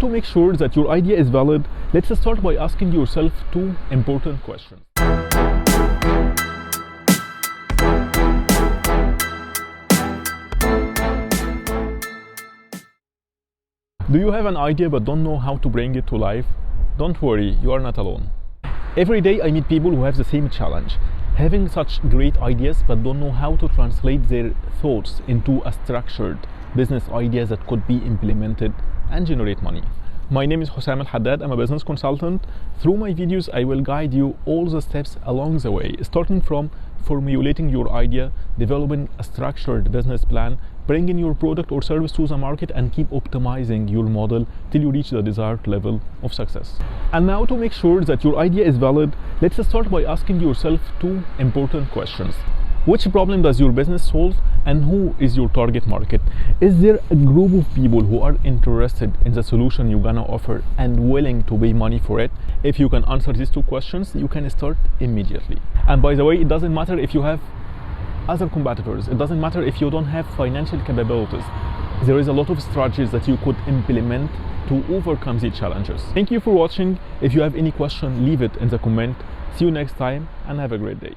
To make sure that your idea is valid, let's start by asking yourself two important questions. Do you have an idea but don't know how to bring it to life? Don't worry, you are not alone. Every day I meet people who have the same challenge, having such great ideas but don't know how to translate their thoughts into a structured business idea that could be implemented and generate money. My name is El-Hadad. I'm a business consultant. Through my videos, I will guide you all the steps along the way, starting from formulating your idea, developing a structured business plan, bringing your product or service to the market, and keep optimizing your model till you reach the desired level of success. And now, to make sure that your idea is valid, let's start by asking yourself two important questions. Which problem does your business solve, and who is your target market? Is there a group of people who are interested in the solution you're gonna offer and willing to pay money for it? If you can answer these two questions, you can start immediately. And by the way, it doesn't matter if you have other competitors. It doesn't matter if you don't have financial capabilities. There is a lot of strategies that you could implement to overcome these challenges. Thank you for watching. If you have any question, leave it in the comment. See you next time and have a great day.